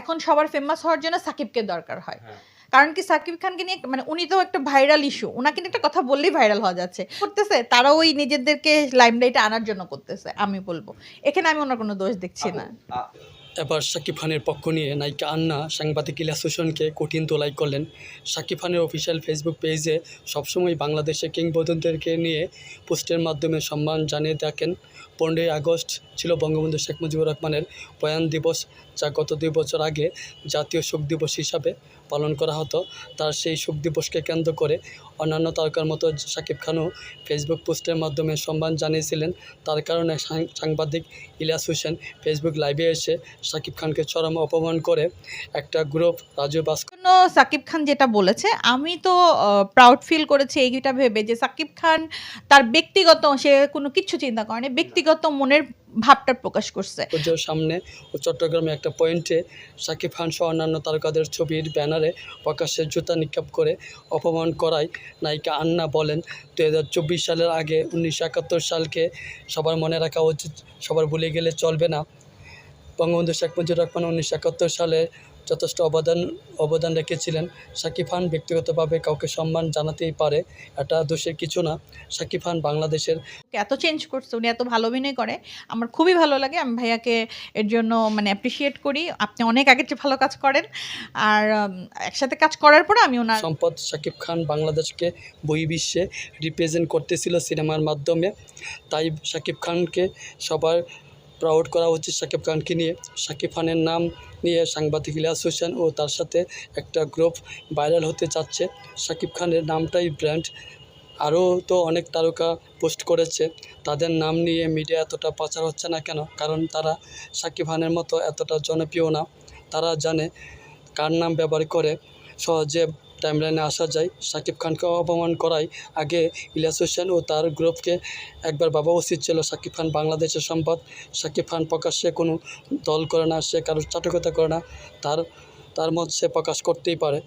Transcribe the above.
এখন সবার ফেমাস হওয়ার জন্য সাকিবকে দরকার হয়। কারণ কি সাকিব খানকে নিয়ে মানে উনি তো একটা ভাইরাল ইস্যু, ওনাকে নিয়ে একটা কথা বললেই ভাইরাল হওয়া যাচ্ছে করতেছে, তারাও ওই নিজেদেরকে লাইমলাইটে আনার জন্য করতেছে। আমি বলবো এখানে আমি ওনার কোনো দোষ দেখছি না। এবার শাকিব খানের পক্ষ নিয়ে নায়িকা আন্না সাংবাদিক ইলিয়াস হোসেনকে কঠিন তোলাই করলেন। শাকিব খানের অফিসিয়াল ফেসবুক পেজে সবসময় বাংলাদেশের কিংবদন্তিদেরকে নিয়ে পোস্টের মাধ্যমে সম্মান জানিয়ে থাকেন। 15ই আগস্ট ছিল বঙ্গবন্ধু শেখ মুজিবুর রহমানের প্রয়াণ দিবস, যা গত 2 বছর আগে জাতীয় শোক দিবস হিসাবে পালন করা হতো। তার সেই শোক দিবসকে কেন্দ্র করে অন্যান্য তারকার মতো শাকিব খানও ফেসবুক পোস্টের মাধ্যমে সম্মান জানিয়েছিলেন। তার কারণে সাংবাদিক ইলিয়াস হোসেন ফেসবুক লাইভে এসে শাকিব খানকে চরম অপমান করে। একটা গ্রুপ রাজু ভাস্কর সাকিব খান যেটা বলেছে আমি তো প্রাউড ফিল করেছি এইটা ভেবে যে সাকিব খান তার ব্যক্তিগত, সে কোনো কিছু চিন্তা করেনি, ব্যক্তিগত মনের ভাবটা প্রকাশ করছে। পুজোর সামনে ও চট্টগ্রামে একটা পয়েন্টে শাকিব খান সহ অন্যান্য তারকাদের ছবির ব্যানারে প্রকাশ্যে জুতা নিক্ষেপ করে অপমান করায় নায়িকা আন্না বলেন, 2024 সালের আগে 1971 সালকে সবার মনে রাখা উচিত, সবার ভুলে গেলে চলবে না। বঙ্গবন্ধু শেখ মুজিবুর রহমান 1971 সালে যথেষ্ট অবদান রেখেছিলেন। শাকিব খান ব্যক্তিগতভাবে কাউকে সম্মান জানাতেই পারে, এটা দোষের কিছু না। শাকিব খান বাংলাদেশের এত চেঞ্জ করছে, উনি এত ভালো অভিনয় করে, আমার খুবই ভালো লাগে। আমি ভাইয়াকে এর জন্য মানে অ্যাপ্রিসিয়েট করি। আপনি অনেক আগের চেয়ে ভালো কাজ করেন, আর একসাথে কাজ করার পরে আমি ওনার সম্পদ শাকিব খান বাংলাদেশকে বহির্বিশ্বে রিপ্রেজেন্ট করতেছিল সিনেমার মাধ্যমে, তাই শাকিব খানকে সবার প্রাউড করা উচিত শাকিব খানকে নিয়ে। শাকিব খানের নাম নিয়ে সাংবাদিক ইলিয়াস হোসেন ও তার সাথে একটা গ্রুপ ভাইরাল হতে চাচ্ছে। শাকিব খানের নামটাই ব্র্যান্ড, আরও তো অনেক তারকা পোস্ট করেছে, তাদের নাম নিয়ে মিডিয়া এতটা প্রচার হচ্ছে না কেন? কারণ তারা শাকিব খানের মতো এতটা জনপ্রিয় না। তারা জানে কার নাম ব্যবহার করে সহজে টাইমলাইনে আসা যায়। শাকিব খানকে অপমান করায় আগে ইলিয়াস হোসেন ও তার গ্রুপকে একবার ভাবা উচিত ছিল। শাকিব খান বাংলাদেশের সম্পদ। শাকিব খান প্রকাশ্যে কোনো দল করে না, সে কারোর চাটুকতা করে না, তার মত সে প্রকাশ করতেই পারে।